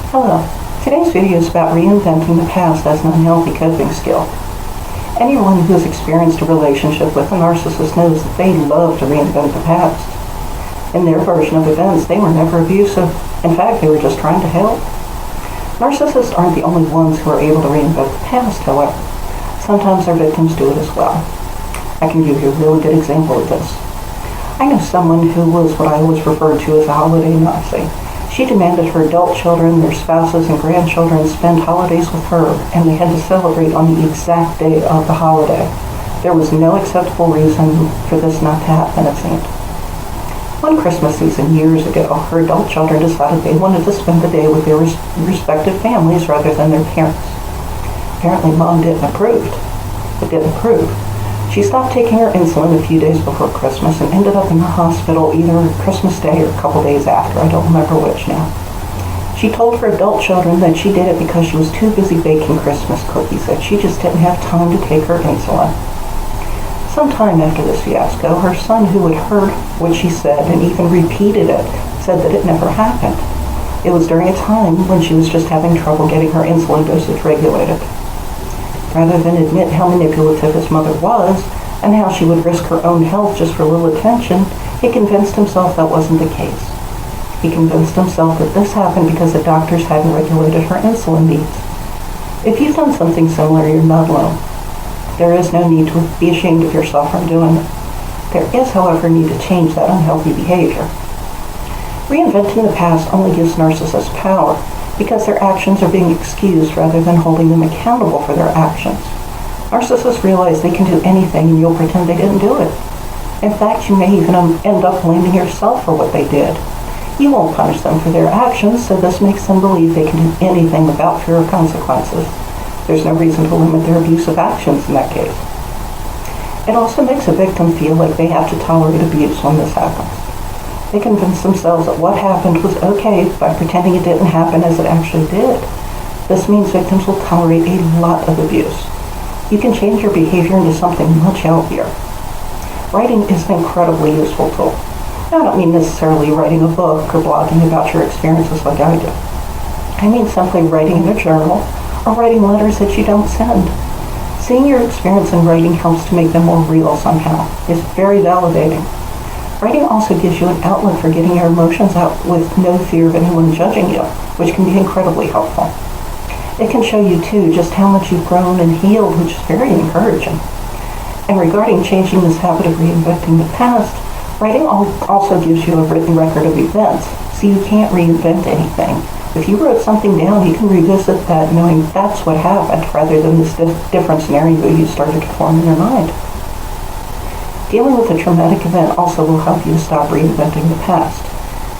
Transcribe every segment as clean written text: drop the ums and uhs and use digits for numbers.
Hello. Today's video is about reinventing the past as an unhealthy coping skill. Anyone who has experienced a relationship with a narcissist knows that they love to reinvent the past. In their version of events, they were never abusive. In fact, they were just trying to help. Narcissists aren't the only ones who are able to reinvent the past, however. Sometimes their victims do it as well. I can give you a really good example of this. I know someone who was what I always referred to as a holiday Nazi. She demanded her adult children, their spouses, and grandchildren spend holidays with her, and they had to celebrate on the exact day of the holiday. There was no acceptable reason for this not to happen, it seemed. One Christmas season years ago, her adult children decided they wanted to spend the day with their respective families rather than their parents. Apparently, Mom didn't approve. She stopped taking her insulin a few days before Christmas and ended up in the hospital either Christmas Day or a couple days after. I don't remember which now. She told her adult children that she did it because she was too busy baking Christmas cookies, that she just didn't have time to take her insulin. Sometime after this fiasco, her son, who had heard what she said and even repeated it, said that it never happened. It was during a time when she was just having trouble getting her insulin dosage regulated. Rather than admit how manipulative his mother was and how she would risk her own health just for a little attention, he convinced himself that wasn't the case. He convinced himself that this happened because the doctors hadn't regulated her insulin needs. If you've done something similar, you're not alone. There is no need to be ashamed of yourself for doing it. There is, however, a need to change that unhealthy behavior. Reinventing the past only gives narcissists power, because their actions are being excused rather than holding them accountable for their actions. Narcissists realize they can do anything and you'll pretend they didn't do it. In fact, you may even end up blaming yourself for what they did. You won't punish them for their actions, so this makes them believe they can do anything without fear of consequences. There's no reason to limit their abusive actions in that case. It also makes a victim feel like they have to tolerate abuse when this happens. They convince themselves that what happened was okay by pretending it didn't happen as it actually did. This means victims will tolerate a lot of abuse. You can change your behavior into something much healthier. Writing is an incredibly useful tool. Now, I don't mean necessarily writing a book or blogging about your experiences like I do. I mean simply writing in a journal or writing letters that you don't send. Seeing your experience in writing helps to make them more real somehow. It's very validating. Writing also gives you an outlet for getting your emotions out with no fear of anyone judging you, which can be incredibly helpful. It can show you, too, just how much you've grown and healed, which is very encouraging. And regarding changing this habit of reinventing the past, writing also gives you a written record of events, so you can't reinvent anything. If you wrote something down, you can revisit that knowing that's what happened, rather than this different scenario you started to form in your mind. Dealing with a traumatic event also will help you to stop reinventing the past.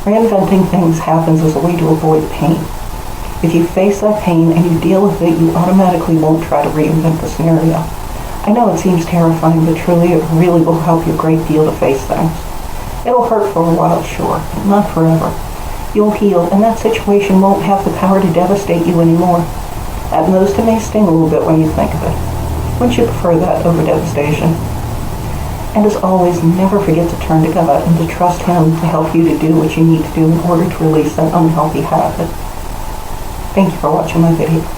Reinventing things happens as a way to avoid pain. If you face that pain and you deal with it, you automatically won't try to reinvent the scenario. I know it seems terrifying, but truly it really will help you a great deal to face things. It'll hurt for a while, sure, but not forever. You'll heal, and that situation won't have the power to devastate you anymore. At most, it may sting a little bit when you think of it. Wouldn't you prefer that over devastation? And as always, never forget to turn to God and to trust Him to help you to do what you need to do in order to release that unhealthy habit. Thank you for watching my video.